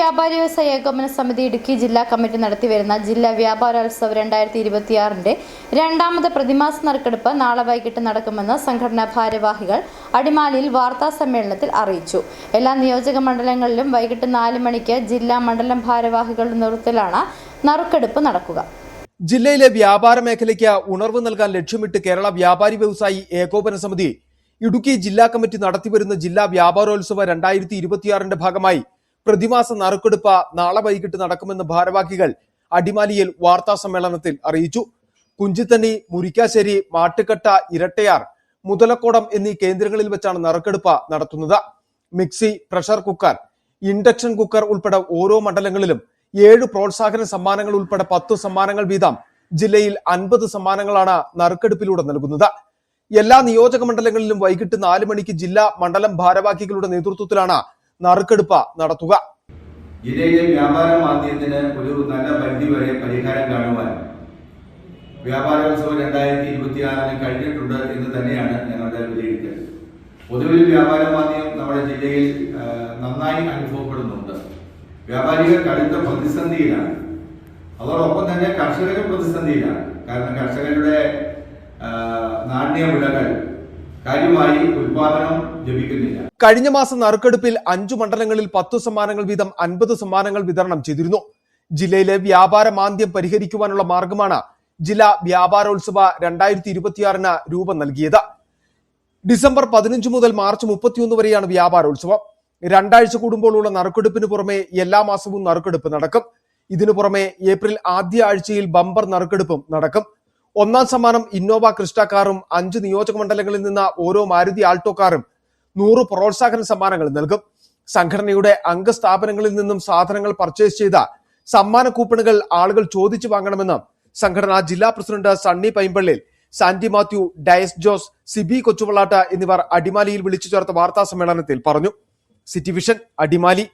വ്യാപാരി വ്യവസായ ഏകോപന സമിതി ഇടുക്കി ജില്ലാ കമ്മിറ്റി നടത്തിവരുന്ന ജില്ലാ വ്യാപാരോത്സവ് 2026 രണ്ടാമത് പ്രതിമാസ നറുക്കെടുപ്പ് നാളെ വൈകിട്ട് നടക്കുമെന്ന് സംഘടനാ ഭാരവാഹികൾ അടിമാലിയിൽ വാർത്താ സമ്മേളനത്തിൽ അറിയിച്ചു. എല്ലാ നിയോജക മണ്ഡലങ്ങളിലും വൈകിട്ട് 4 മണിക്ക് ജില്ലാ മണ്ഡലം ഭാരവാഹികളുടെ നേതൃത്വത്തിലാണ് നറുക്കെടുപ്പ് നടക്കുക. ജില്ലയിലെ വ്യാപാര മേഖലയ്ക്ക് ഉണർവ് നൽകാൻ ലക്ഷ്യമിട്ട് കേരള വ്യാപാരി വ്യവസായി ഏകോപന സമിതി ഇടുക്കി ജില്ലാ കമ്മിറ്റി നടത്തിവരുന്ന ജില്ലാ വ്യാപാരോത്സവ 2026 ഭാഗമായി പ്രതിമാസ നറുക്കെടുപ്പ് നാളെ വൈകിട്ട് നടക്കുമെന്ന് ഭാരവാഹികൾ അടിമാലിയിൽ വാർത്താ സമ്മേളനത്തിൽ അറിയിച്ചു. കുഞ്ചിത്തണ്ണി, മുരിക്കാശ്ശേരി, മാട്ടുകട്ട, ഇരട്ടയാർ, മുതലക്കോടം എന്നീ കേന്ദ്രങ്ങളിൽ വെച്ചാണ് നറുക്കെടുപ്പ് നടത്തുന്നത്. Mixie, pressure cooker, induction cooker ഉൾപ്പെടെ ഓരോ മണ്ഡലങ്ങളിലും 7 പ്രോത്സാഹന സമ്മാനങ്ങൾ ഉൾപ്പെടെ 10 സമ്മാനങ്ങൾ വീതം ജില്ലയിൽ 50 സമ്മാനങ്ങളാണ് നറുക്കെടുപ്പിലൂടെ നൽകുന്നത്. എല്ലാ നിയോജക മണ്ഡലങ്ങളിലും വൈകിട്ട് 4 മണിക്ക് ജില്ലാ മണ്ഡലം ഭാരവാഹികളുടെ നേതൃത്വത്തിലാണ് നറുക്കെടുപ്പ് നടത്തുക. ജില്ലയിലെ വ്യാപാര മാന്ദ്യത്തിന് ഒരു നല്ല പരിധി വരെ പരിഹാരം കാണുവാൻ വ്യാപാരോത്സവം 2026 കഴിഞ്ഞിട്ടുണ്ട് എന്ന് തന്നെയാണ് ഞങ്ങളുടെ വിലയിരുത്തൽ. പൊതുവിൽ വ്യാപാര മാന്ദ്യം നമ്മുടെ ജില്ലയിൽ നന്നായി അനുഭവപ്പെടുന്നുണ്ട്. വ്യാപാരികൾ കടുത്ത പ്രതിസന്ധിയിലാണ്. അതോടൊപ്പം തന്നെ കർഷകരും പ്രതിസന്ധിയിലാണ്. കാരണം കർഷകരുടെ നാണ്യവിളകൾ കാര്യമായി ഉൽപാദനം ലഭിക്കുന്നില്ല. കഴിഞ്ഞ മാസം നറുക്കെടുപ്പിൽ 5 മണ്ഡലങ്ങളിൽ 10 സമ്മാനങ്ങൾ വീതം 50 സമ്മാനങ്ങൾ വിതരണം ചെയ്തിരുന്നു. ജില്ലയിലെ വ്യാപാര മാന്ദ്യം പരിഹരിക്കുവാനുള്ള മാർഗമാണ് ജില്ലാ വ്യാപാരോത്സവ 2026 രൂപം നൽകിയത്. ഡിസംബർ 15 മുതൽ മാർച്ച് 31 വരെയാണ് വ്യാപാരോത്സവം. 2 ആഴ്ച കൂടുമ്പോഴുള്ള നറുക്കെടുപ്പിന് പുറമെ എല്ലാ മാസവും നറുക്കെടുപ്പ് നടക്കും. ഇതിനു പുറമെ ഏപ്രിൽ ആദ്യ ആഴ്ചയിൽ ബമ്പർ നറുക്കെടുപ്പും നടക്കും. 1ാം സമ്മാനം ഇന്നോവ ക്രിസ്റ്റ കാറും 5 നിയോജക മണ്ഡലങ്ങളിൽ നിന്ന് ഓരോ മാരുതി ആൾട്ടോ കാറും 100 പ്രോത്സാഹന സമ്മാനങ്ങൾ നൽകും. സംഘടനയുടെ അംഗസ്ഥാപനങ്ങളിൽ നിന്നും സാധനങ്ങൾ പർച്ചേസ് ചെയ്ത സമ്മാന കൂപ്പണുകൾ ആളുകൾ ചോദിച്ചു വാങ്ങണമെന്ന് സംഘടനാ ജില്ലാ president Sunny പൈമ്പള്ളിൽ, Santi Mathew, Diaz Jose, Sibi കൊച്ചുവള്ളാട്ട് എന്നിവർ അടിമാലിയിൽ വിളിച്ചു ചേർത്ത വാർത്താ സമ്മേളനത്തിൽ പറഞ്ഞു. City vision, Adimali.